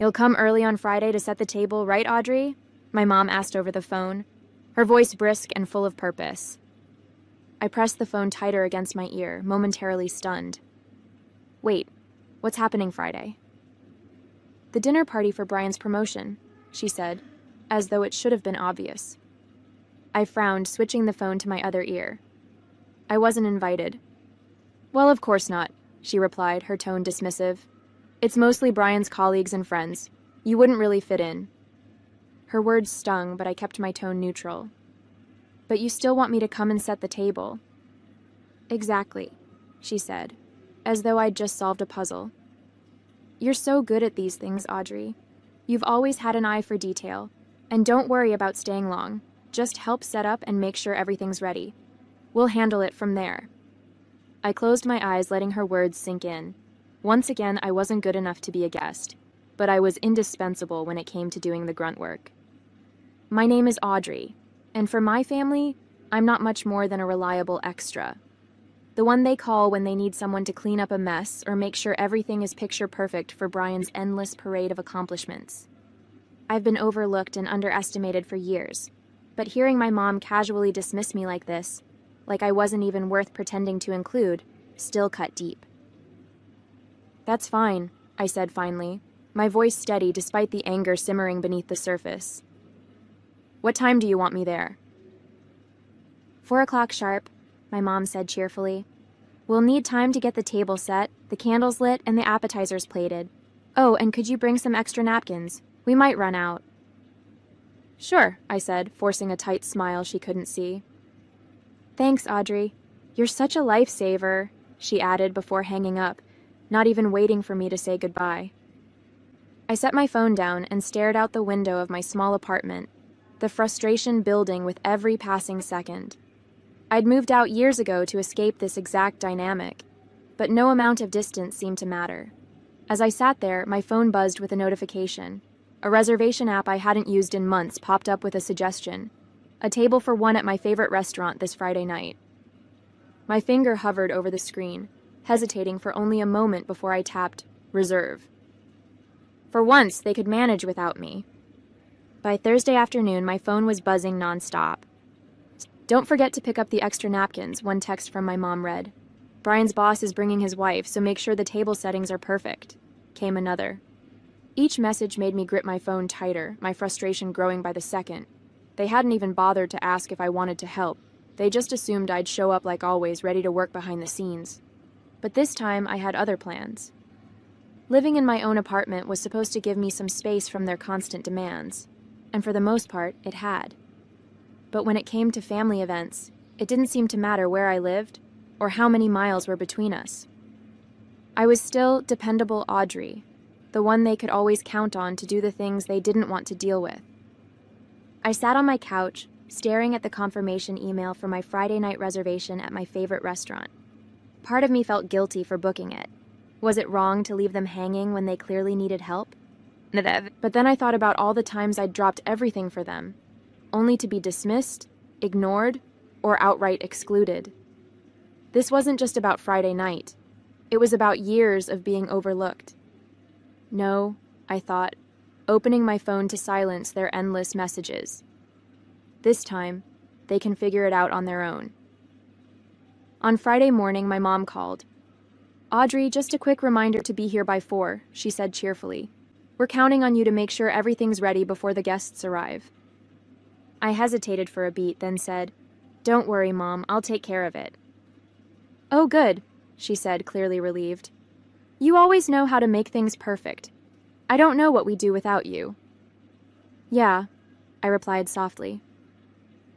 You'll come early on Friday to set the table, right, Audrey? My mom asked over the phone, her voice brisk and full of purpose. I pressed the phone tighter against my ear, momentarily stunned. Wait, what's happening Friday? The dinner party for Brian's promotion, she said, as though it should have been obvious. I frowned, switching the phone to my other ear. I wasn't invited. Well, of course not, she replied, her tone dismissive. It's mostly Brian's colleagues and friends. You wouldn't really fit in. Her words stung, but I kept my tone neutral. But you still want me to come and set the table. Exactly, she said, as though I'd just solved a puzzle. You're so good at these things, Audrey. You've always had an eye for detail. And don't worry about staying long. Just help set up and make sure everything's ready. We'll handle it from there. I closed my eyes, letting her words sink in. Once again, I wasn't good enough to be a guest, but I was indispensable when it came to doing the grunt work. My name is Audrey, and for my family, I'm not much more than a reliable extra. The one they call when they need someone to clean up a mess or make sure everything is picture perfect for Brian's endless parade of accomplishments. I've been overlooked and underestimated for years, but hearing my mom casually dismiss me like this, like I wasn't even worth pretending to include, still cut deep. That's fine, I said finally, my voice steady despite the anger simmering beneath the surface. What time do you want me there? 4 o'clock sharp, my mom said cheerfully. We'll need time to get the table set, the candles lit, and the appetizers plated. Oh, and could you bring some extra napkins? We might run out. Sure, I said, forcing a tight smile she couldn't see. Thanks, Audrey. You're such a lifesaver, she added before hanging up, not even waiting for me to say goodbye. I set my phone down and stared out the window of my small apartment, the frustration building with every passing second. I'd moved out years ago to escape this exact dynamic, but no amount of distance seemed to matter. As I sat there, my phone buzzed with a notification. A reservation app I hadn't used in months popped up with a suggestion. A table for one at my favorite restaurant this Friday night. My finger hovered over the screen, hesitating for only a moment before I tapped reserve. For once, they could manage without me. By Thursday afternoon, my phone was buzzing nonstop. Don't forget to pick up the extra napkins, one text from my mom read. Brian's boss is bringing his wife, so make sure the table settings are perfect, came another. Each message made me grip my phone tighter, my frustration growing by the second. They hadn't even bothered to ask if I wanted to help. They just assumed I'd show up like always, ready to work behind the scenes. But this time, I had other plans. Living in my own apartment was supposed to give me some space from their constant demands, and for the most part, it had. But when it came to family events, it didn't seem to matter where I lived or how many miles were between us. I was still dependable Audrey, the one they could always count on to do the things they didn't want to deal with. I sat on my couch, staring at the confirmation email for my Friday night reservation at my favorite restaurant. Part of me felt guilty for booking it. Was it wrong to leave them hanging when they clearly needed help? But then I thought about all the times I'd dropped everything for them, only to be dismissed, ignored, or outright excluded. This wasn't just about Friday night. It was about years of being overlooked. No, I thought, opening my phone to silence their endless messages. This time, they can figure it out on their own. On Friday morning, my mom called. Audrey, just a quick reminder to be here by 4, she said cheerfully. We're counting on you to make sure everything's ready before the guests arrive. I hesitated for a beat, then said, Don't worry, Mom, I'll take care of it. Oh, good, she said, clearly relieved. You always know how to make things perfect. I don't know what we'd do without you. Yeah, I replied softly.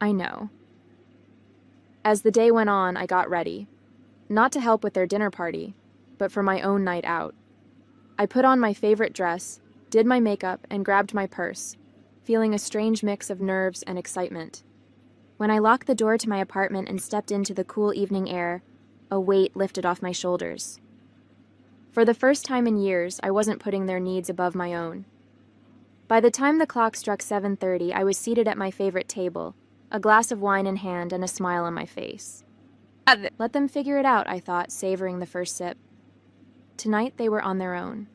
I know. As the day went on, I got ready. Not to help with their dinner party, but for my own night out. I put on my favorite dress, did my makeup, and grabbed my purse, feeling a strange mix of nerves and excitement. When I locked the door to my apartment and stepped into the cool evening air, a weight lifted off my shoulders. For the first time in years, I wasn't putting their needs above my own. By the time the clock struck 7:30, I was seated at my favorite table, a glass of wine in hand and a smile on my face. Let them figure it out, I thought, savoring the first sip. Tonight they were on their own.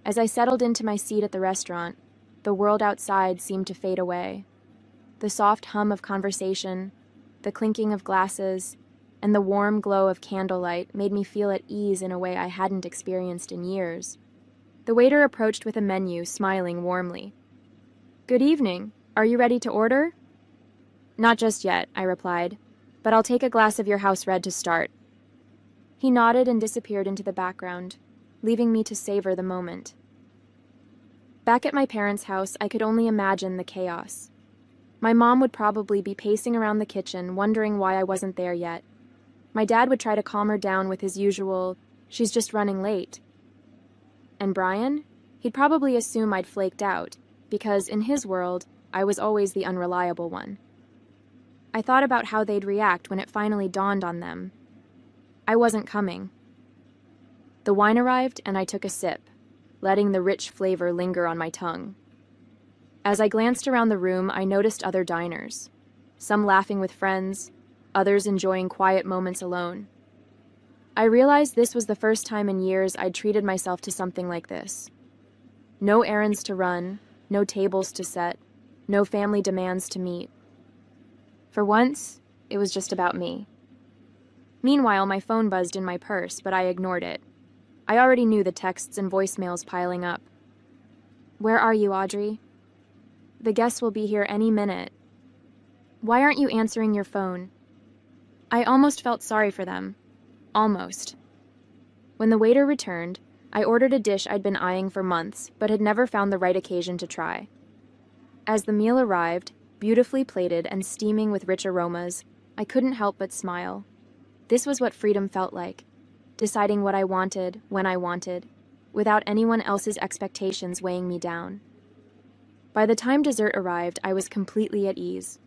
As I settled into my seat at the restaurant, the world outside seemed to fade away. The soft hum of conversation, the clinking of glasses, and the warm glow of candlelight made me feel at ease in a way I hadn't experienced in years. The waiter approached with a menu, smiling warmly. "Good evening. Are you ready to order?" "Not just yet," I replied, "but I'll take a glass of your house red to start." He nodded and disappeared into the background, leaving me to savor the moment. Back at my parents' house, I could only imagine the chaos. My mom would probably be pacing around the kitchen, wondering why I wasn't there yet. My dad would try to calm her down with his usual, "She's just running late." And Brian? He'd probably assume I'd flaked out, because in his world, I was always the unreliable one. I thought about how they'd react when it finally dawned on them. I wasn't coming. The wine arrived, and I took a sip, letting the rich flavor linger on my tongue. As I glanced around the room, I noticed other diners, some laughing with friends, others enjoying quiet moments alone. I realized this was the first time in years I'd treated myself to something like this. No errands to run, no tables to set, no family demands to meet. For once, it was just about me. Meanwhile, my phone buzzed in my purse, but I ignored it. I already knew the texts and voicemails piling up. "Where are you, Audrey? The guests will be here any minute. Why aren't you answering your phone?" I almost felt sorry for them. Almost. When the waiter returned, I ordered a dish I'd been eyeing for months, but had never found the right occasion to try. As the meal arrived, beautifully plated and steaming with rich aromas, I couldn't help but smile. This was what freedom felt like, deciding what I wanted, when I wanted, without anyone else's expectations weighing me down. By the time dessert arrived, I was completely at ease.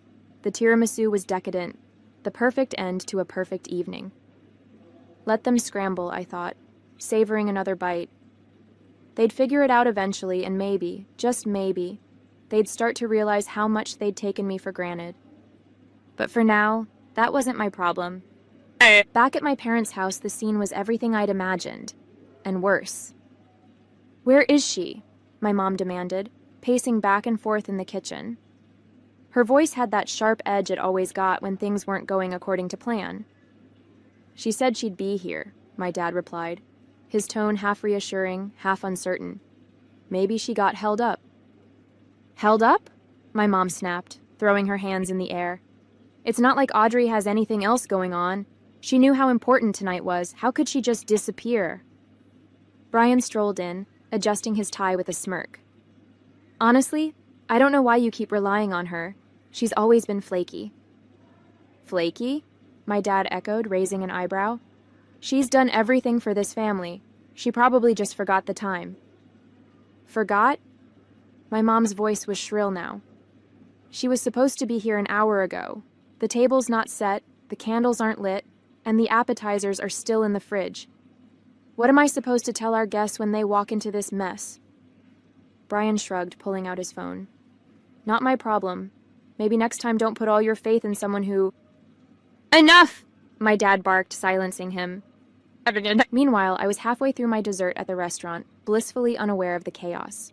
The tiramisu was decadent, the perfect end to a perfect evening. Let them scramble, I thought, savoring another bite. They'd figure it out eventually, and maybe, just maybe, they'd start to realize how much they'd taken me for granted. But for now, that wasn't my problem. Back at my parents' house, the scene was everything I'd imagined, and worse. "Where is she?" my mom demanded, pacing back and forth in the kitchen. Her voice had that sharp edge it always got when things weren't going according to plan. "She said she'd be here," my dad replied, his tone half reassuring, half uncertain. "Maybe she got held up." "Held up?" my mom snapped, throwing her hands in the air. "It's not like Audrey has anything else going on. She knew how important tonight was. How could she just disappear?" Brian strolled in, adjusting his tie with a smirk. "Honestly, I don't know why you keep relying on her. She's always been flaky." "Flaky?" my dad echoed, raising an eyebrow. "She's done everything for this family. She probably just forgot the time." "Forgot?" My mom's voice was shrill now. "She was supposed to be here an hour ago. The table's not set, the candles aren't lit, and the appetizers are still in the fridge. What am I supposed to tell our guests when they walk into this mess?" Brian shrugged, pulling out his phone. "Not my problem. Maybe next time don't put all your faith in someone who—" "Enough!" my dad barked, silencing him. Meanwhile, I was halfway through my dessert at the restaurant, blissfully unaware of the chaos.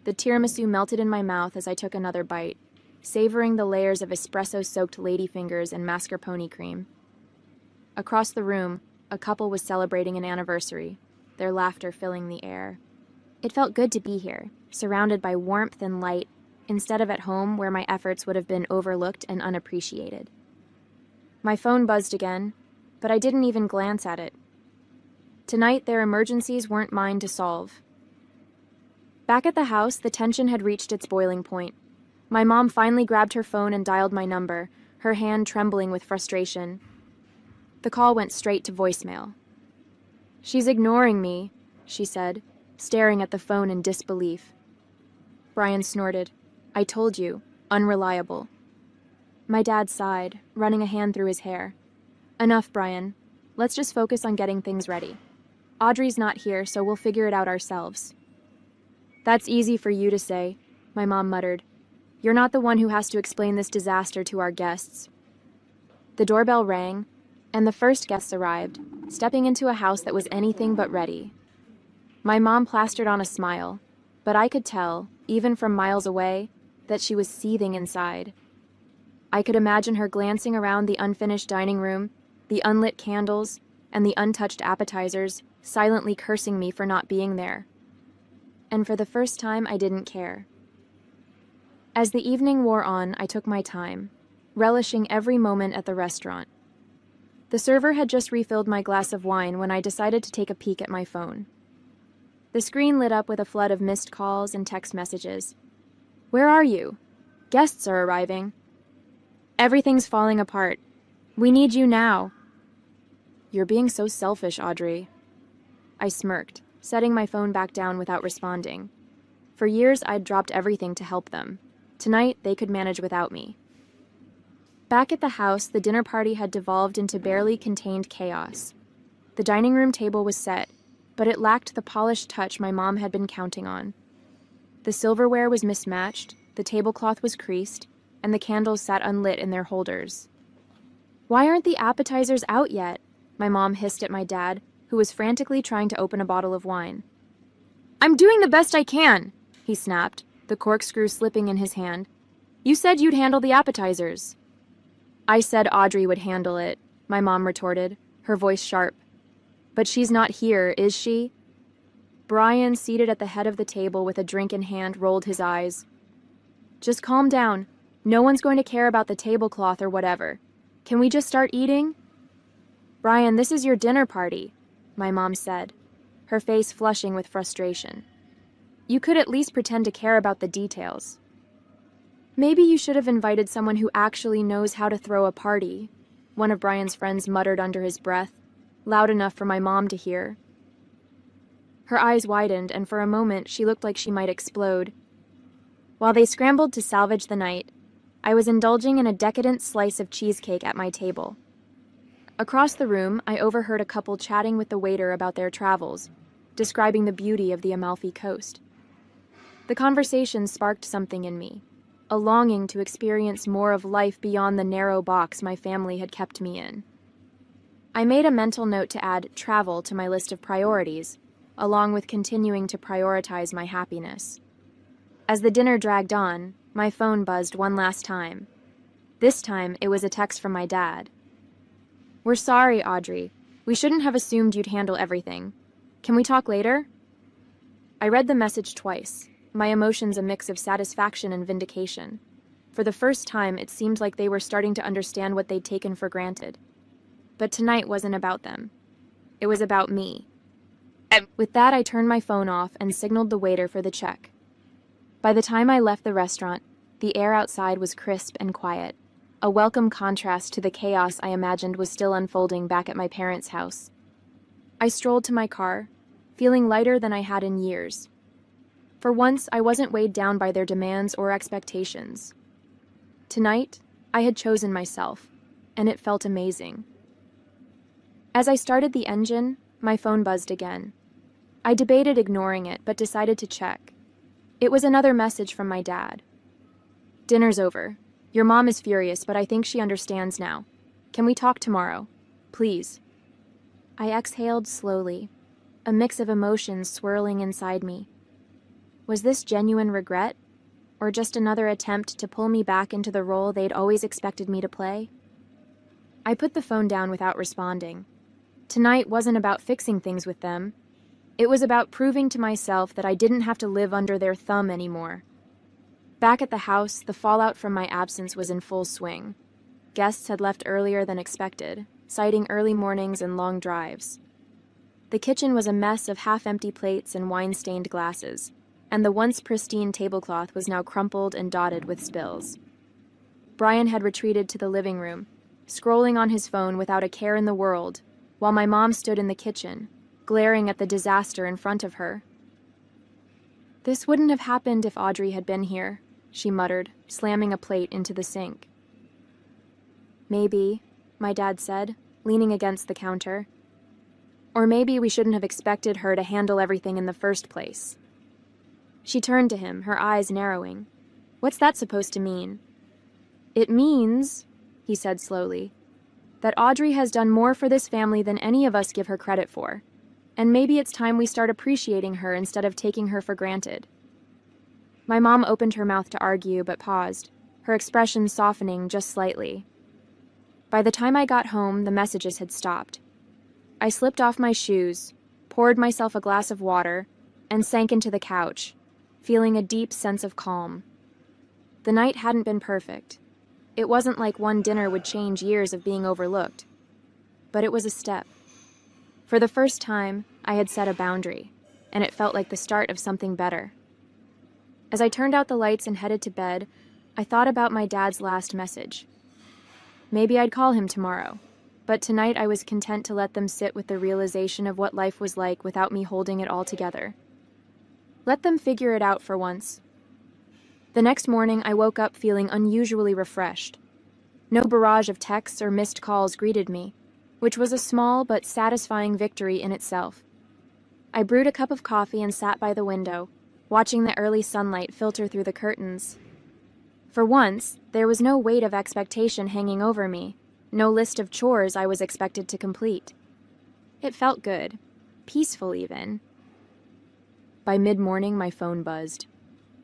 The tiramisu melted in my mouth as I took another bite, savoring the layers of espresso-soaked ladyfingers and mascarpone cream. Across the room, a couple was celebrating an anniversary, their laughter filling the air. It felt good to be here, surrounded by warmth and light, instead of at home where my efforts would have been overlooked and unappreciated. My phone buzzed again, but I didn't even glance at it. Tonight, their emergencies weren't mine to solve. Back at the house, the tension had reached its boiling point. My mom finally grabbed her phone and dialed my number, her hand trembling with frustration. The call went straight to voicemail. "She's ignoring me," she said, staring at the phone in disbelief. Brian snorted. "I told you, unreliable." My dad sighed, running a hand through his hair. "Enough, Brian. Let's just focus on getting things ready. Audrey's not here, so we'll figure it out ourselves." "That's easy for you to say," my mom muttered. "You're not the one who has to explain this disaster to our guests." The doorbell rang, and the first guests arrived, stepping into a house that was anything but ready. My mom plastered on a smile, but I could tell, even from miles away, that she was seething inside. I could imagine her glancing around the unfinished dining room, the unlit candles, and the untouched appetizers, silently cursing me for not being there. And for the first time, I didn't care. As the evening wore on, I took my time, relishing every moment at the restaurant. The server had just refilled my glass of wine when I decided to take a peek at my phone. The screen lit up with a flood of missed calls and text messages. "Where are you? Guests are arriving. Everything's falling apart. We need you now." "You're being so selfish, Audrey." I smirked, setting my phone back down without responding. For years, I'd dropped everything to help them. Tonight, they could manage without me. Back at the house, the dinner party had devolved into barely contained chaos. The dining room table was set, but it lacked the polished touch my mom had been counting on. The silverware was mismatched, the tablecloth was creased, and the candles sat unlit in their holders. "Why aren't the appetizers out yet?" my mom hissed at my dad, who was frantically trying to open a bottle of wine. "I'm doing the best I can," he snapped, the corkscrew slipping in his hand. "You said you'd handle the appetizers." "I said Audrey would handle it," my mom retorted, her voice sharp. "But she's not here, is she?" Brian, seated at the head of the table with a drink in hand, rolled his eyes. "Just calm down. No one's going to care about the tablecloth or whatever. Can we just start eating?" "Brian, this is your dinner party," my mom said, her face flushing with frustration. "You could at least pretend to care about the details." "Maybe you should have invited someone who actually knows how to throw a party," one of Brian's friends muttered under his breath, loud enough for my mom to hear. Her eyes widened, and for a moment she looked like she might explode. While they scrambled to salvage the night, I was indulging in a decadent slice of cheesecake at my table. Across the room, I overheard a couple chatting with the waiter about their travels, describing the beauty of the Amalfi Coast. The conversation sparked something in me, a longing to experience more of life beyond the narrow box my family had kept me in. I made a mental note to add travel to my list of priorities, along with continuing to prioritize my happiness. As the dinner dragged on, my phone buzzed one last time. This time, it was a text from my dad. "We're sorry, Audrey. We shouldn't have assumed you'd handle everything. Can we talk later?" I read the message twice, my emotions a mix of satisfaction and vindication. For the first time, it seemed like they were starting to understand what they'd taken for granted. But tonight wasn't about them. It was about me. With that, I turned my phone off and signaled the waiter for the check. By the time I left the restaurant, the air outside was crisp and quiet, a welcome contrast to the chaos I imagined was still unfolding back at my parents' house. I strolled to my car, feeling lighter than I had in years. For once, I wasn't weighed down by their demands or expectations. Tonight, I had chosen myself, and it felt amazing. As I started the engine, my phone buzzed again. I debated ignoring it, but decided to check. It was another message from my dad. "Dinner's over. Your mom is furious, but I think she understands now. Can we talk tomorrow? Please." I exhaled slowly, a mix of emotions swirling inside me. Was this genuine regret, or just another attempt to pull me back into the role they'd always expected me to play? I put the phone down without responding. Tonight wasn't about fixing things with them. It was about proving to myself that I didn't have to live under their thumb anymore. Back at the house, the fallout from my absence was in full swing. Guests had left earlier than expected, citing early mornings and long drives. The kitchen was a mess of half-empty plates and wine-stained glasses, and the once pristine tablecloth was now crumpled and dotted with spills. Brian had retreated to the living room, scrolling on his phone without a care in the world, while my mom stood in the kitchen, glaring at the disaster in front of her. "This wouldn't have happened if Audrey had been here," she muttered, slamming a plate into the sink. "Maybe," my dad said, leaning against the counter. "Or maybe we shouldn't have expected her to handle everything in the first place." She turned to him, her eyes narrowing. "What's that supposed to mean?" "It means," he said slowly, "that Audrey has done more for this family than any of us give her credit for. And maybe it's time we start appreciating her instead of taking her for granted. My mom opened her mouth to argue, but paused, her expression softening just slightly. By the time I got home, the messages had stopped. I slipped off my shoes, poured myself a glass of water, and sank into the couch, feeling a deep sense of calm. The night hadn't been perfect. It wasn't like one dinner would change years of being overlooked. But it was a step. For the first time, I had set a boundary, and it felt like the start of something better. As I turned out the lights and headed to bed, I thought about my dad's last message. Maybe I'd call him tomorrow, but tonight I was content to let them sit with the realization of what life was like without me holding it all together. Let them figure it out for once. The next morning, I woke up feeling unusually refreshed. No barrage of texts or missed calls greeted me, which was a small but satisfying victory in itself. I brewed a cup of coffee and sat by the window, watching the early sunlight filter through the curtains. For once, there was no weight of expectation hanging over me, no list of chores I was expected to complete. It felt good, peaceful even. By mid-morning, my phone buzzed.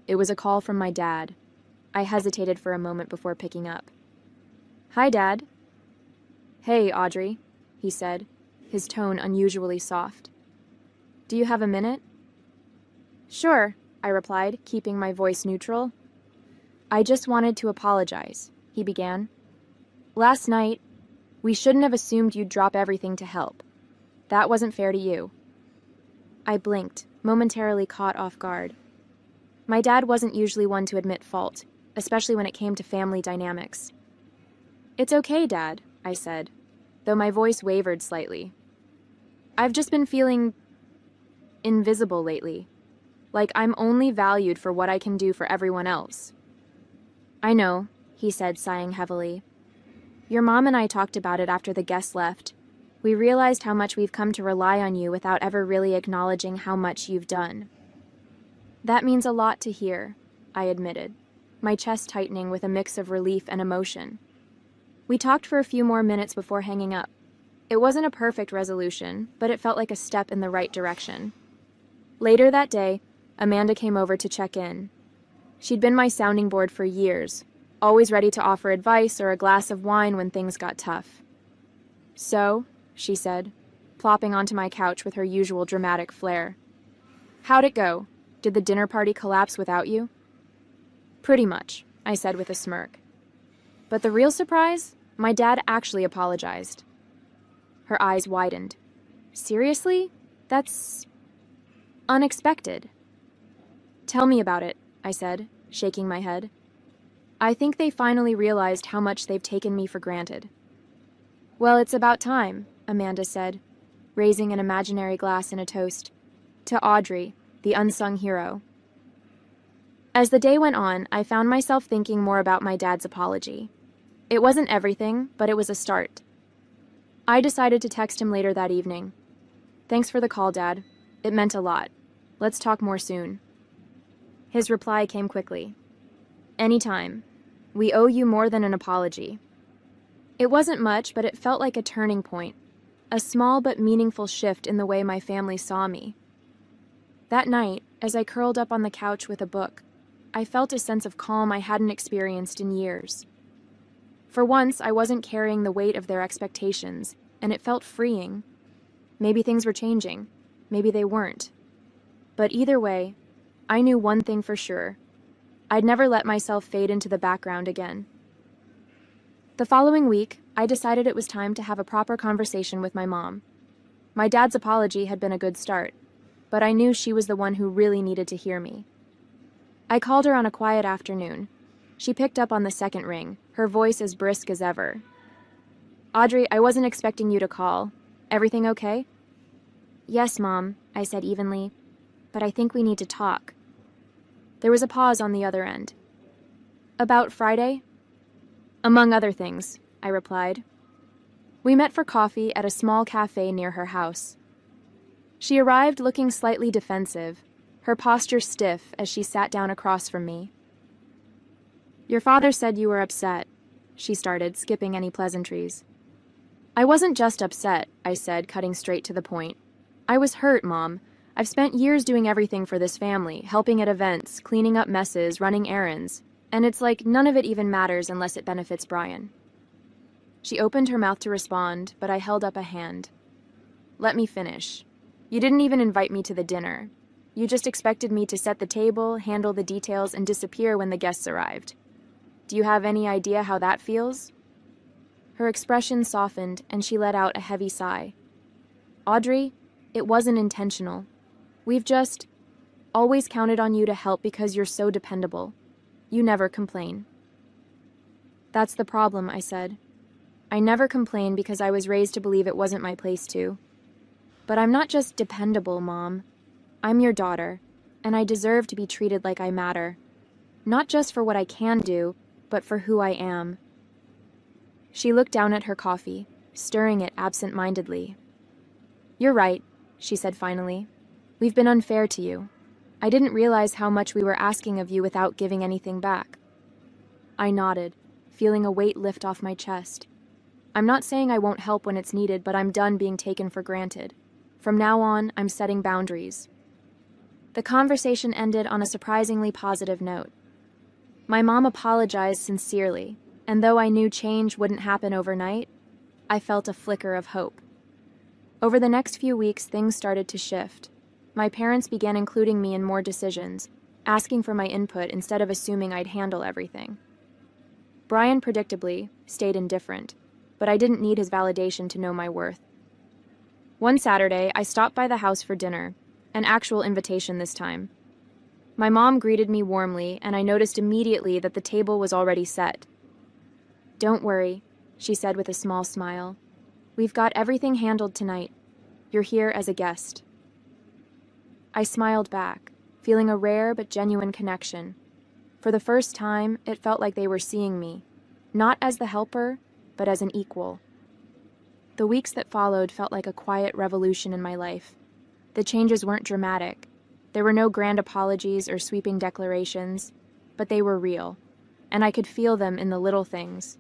It was a call from my dad. I hesitated for a moment before picking up. "Hi, Dad." "Hey, Audrey," he said, his tone unusually soft. "Do you have a minute?" "Sure," I replied, keeping my voice neutral. "I just wanted to apologize," he began. "Last night, we shouldn't have assumed you'd drop everything to help. That wasn't fair to you." I blinked, momentarily caught off guard. My dad wasn't usually one to admit fault, especially when it came to family dynamics. "It's okay, Dad," I said, though my voice wavered slightly. "I've just been feeling invisible lately, like I'm only valued for what I can do for everyone else." "I know," he said, sighing heavily. "Your mom and I talked about it after the guests left. We realized how much we've come to rely on you without ever really acknowledging how much you've done." "That means a lot to hear," I admitted, my chest tightening with a mix of relief and emotion. We talked for a few more minutes before hanging up. It wasn't a perfect resolution, but it felt like a step in the right direction. Later that day, Amanda came over to check in. She'd been my sounding board for years, always ready to offer advice or a glass of wine when things got tough. "So," she said, plopping onto my couch with her usual dramatic flair. "How'd it go? Did the dinner party collapse without you?" "Pretty much," I said with a smirk. But the real surprise? My dad actually apologized. Her eyes widened. "Seriously? That's unexpected." "Tell me about it," I said, shaking my head. "I think they finally realized how much they've taken me for granted." "Well, it's about time," Amanda said, raising an imaginary glass in a toast. "To Audrey, the unsung hero." As the day went on, I found myself thinking more about my dad's apology. It wasn't everything, but it was a start. I decided to text him later that evening. "Thanks for the call, Dad. It meant a lot. Let's talk more soon." His reply came quickly. "Anytime. We owe you more than an apology." It wasn't much, but it felt like a turning point, a small but meaningful shift in the way my family saw me. That night, as I curled up on the couch with a book, I felt a sense of calm I hadn't experienced in years. For once, I wasn't carrying the weight of their expectations, and it felt freeing. Maybe things were changing. Maybe they weren't. But either way, I knew one thing for sure. I'd never let myself fade into the background again. The following week, I decided it was time to have a proper conversation with my mom. My dad's apology had been a good start, but I knew she was the one who really needed to hear me. I called her on a quiet afternoon. She picked up on the second ring, her voice as brisk as ever. "Audrey, I wasn't expecting you to call. Everything okay?" "Yes, Mom," I said evenly, "but I think we need to talk." There was a pause on the other end. "About Friday?" "Among other things," I replied. We met for coffee at a small cafe near her house. She arrived looking slightly defensive, her posture stiff as she sat down across from me. "Your father said you were upset," she started, skipping any pleasantries. "I wasn't just upset," I said, cutting straight to the point. I was hurt, Mom. I've spent years doing everything for this family, helping at events, cleaning up messes, running errands. And it's like none of it even matters unless it benefits Brian. She opened her mouth to respond, but I held up a hand. Let me finish. You didn't even invite me to the dinner. You just expected me to set the table, handle the details, and disappear when the guests arrived. Do you have any idea how that feels? Her expression softened, and she let out a heavy sigh. Audrey, it wasn't intentional. We've just always counted on you to help because you're so dependable. You never complain. That's the problem, I said. I never complain because I was raised to believe it wasn't my place to. But I'm not just dependable, Mom. I'm your daughter, and I deserve to be treated like I matter. Not just for what I can do, but for who I am. She looked down at her coffee, stirring it absent-mindedly. You're right, she said finally. We've been unfair to you. I didn't realize how much we were asking of you without giving anything back. I nodded, feeling a weight lift off my chest. I'm not saying I won't help when it's needed, but I'm done being taken for granted. From now on, I'm setting boundaries. The conversation ended on a surprisingly positive note. My mom apologized sincerely, and though I knew change wouldn't happen overnight, I felt a flicker of hope. Over the next few weeks, things started to shift. My parents began including me in more decisions, asking for my input instead of assuming I'd handle everything. Brian, predictably, stayed indifferent, but I didn't need his validation to know my worth. One Saturday, I stopped by the house for dinner, an actual invitation this time. My mom greeted me warmly, and I noticed immediately that the table was already set. Don't worry, she said with a small smile. We've got everything handled tonight. You're here as a guest. I smiled back, feeling a rare but genuine connection. For the first time, it felt like they were seeing me, not as the helper, but as an equal. The weeks that followed felt like a quiet revolution in my life. The changes weren't dramatic. There were no grand apologies or sweeping declarations, but they were real, and I could feel them in the little things.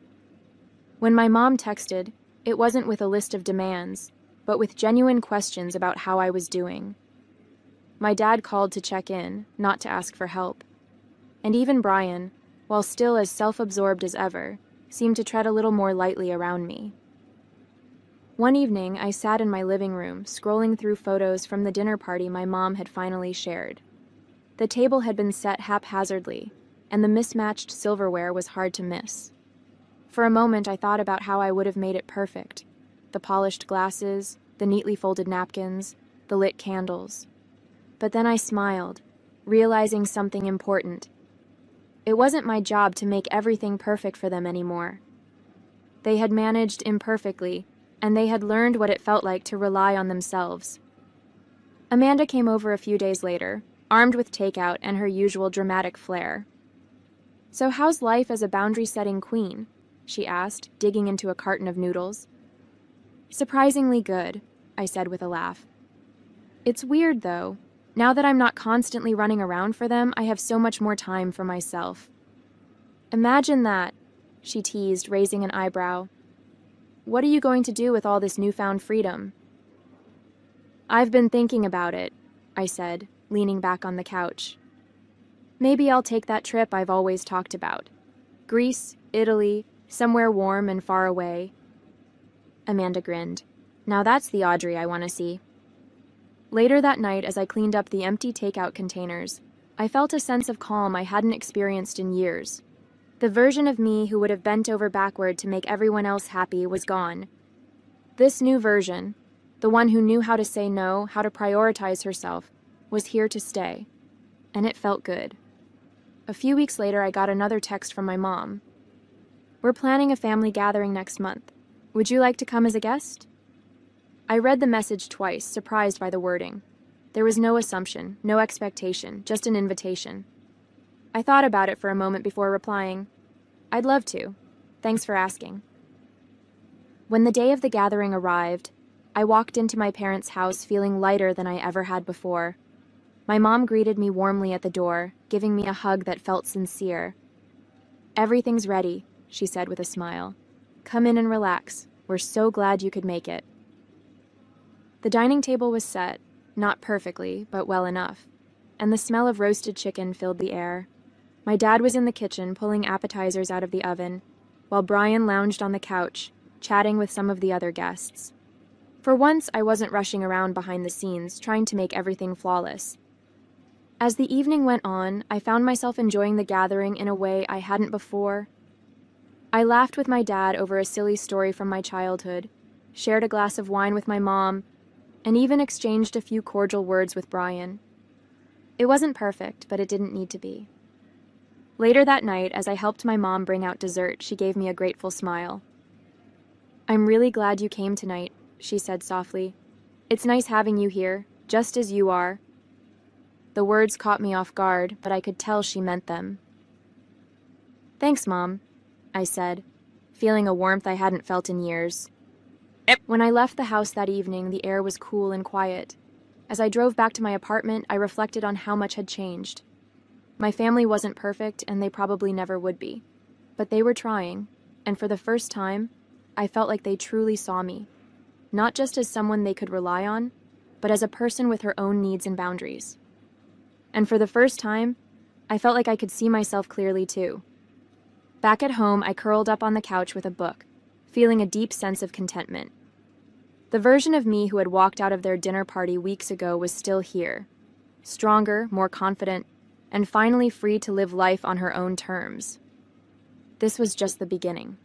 When my mom texted, it wasn't with a list of demands, but with genuine questions about how I was doing. My dad called to check in, not to ask for help. And even Brian, while still as self-absorbed as ever, seemed to tread a little more lightly around me. One evening, I sat in my living room, scrolling through photos from the dinner party my mom had finally shared. The table had been set haphazardly, and the mismatched silverware was hard to miss. For a moment, I thought about how I would have made it perfect. The polished glasses, the neatly folded napkins, the lit candles. But then I smiled, realizing something important. It wasn't my job to make everything perfect for them anymore. They had managed imperfectly, and they had learned what it felt like to rely on themselves. Amanda came over a few days later, armed with takeout and her usual dramatic flair. So how's life as a boundary-setting queen? She asked, digging into a carton of noodles. Surprisingly good, I said with a laugh. It's weird, though. Now that I'm not constantly running around for them, I have so much more time for myself. Imagine that, she teased, raising an eyebrow. What are you going to do with all this newfound freedom? I've been thinking about it, I said, leaning back on the couch. Maybe I'll take that trip I've always talked about. Greece, Italy, somewhere warm and far away. Amanda grinned. Now that's the Audrey I want to see. Later that night, as I cleaned up the empty takeout containers, I felt a sense of calm I hadn't experienced in years. The version of me who would have bent over backward to make everyone else happy was gone. This new version, the one who knew how to say no, how to prioritize herself, was here to stay. And it felt good. A few weeks later, I got another text from my mom. We're planning a family gathering next month. Would you like to come as a guest? I read the message twice, surprised by the wording. There was no assumption, no expectation, just an invitation. I thought about it for a moment before replying, I'd love to. Thanks for asking. When the day of the gathering arrived, I walked into my parents' house feeling lighter than I ever had before. My mom greeted me warmly at the door, giving me a hug that felt sincere. Everything's ready, she said with a smile. Come in and relax. We're so glad you could make it. The dining table was set, not perfectly, but well enough, and the smell of roasted chicken filled the air. My dad was in the kitchen pulling appetizers out of the oven, while Brian lounged on the couch, chatting with some of the other guests. For once, I wasn't rushing around behind the scenes, trying to make everything flawless. As the evening went on, I found myself enjoying the gathering in a way I hadn't before. I laughed with my dad over a silly story from my childhood, shared a glass of wine with my mom, and even exchanged a few cordial words with Brian. It wasn't perfect, but it didn't need to be. Later that night, as I helped my mom bring out dessert, she gave me a grateful smile. "I'm really glad you came tonight," she said softly. "It's nice having you here, just as you are." The words caught me off guard, but I could tell she meant them. "Thanks, Mom," I said, feeling a warmth I hadn't felt in years. When I left the house that evening, the air was cool and quiet. As I drove back to my apartment, I reflected on how much had changed. My family wasn't perfect, and they probably never would be. But they were trying, and for the first time, I felt like they truly saw me. Not just as someone they could rely on, but as a person with her own needs and boundaries. And for the first time, I felt like I could see myself clearly too. Back at home, I curled up on the couch with a book, feeling a deep sense of contentment. The version of me who had walked out of their dinner party weeks ago was still here, stronger, more confident, and finally free to live life on her own terms. This was just the beginning.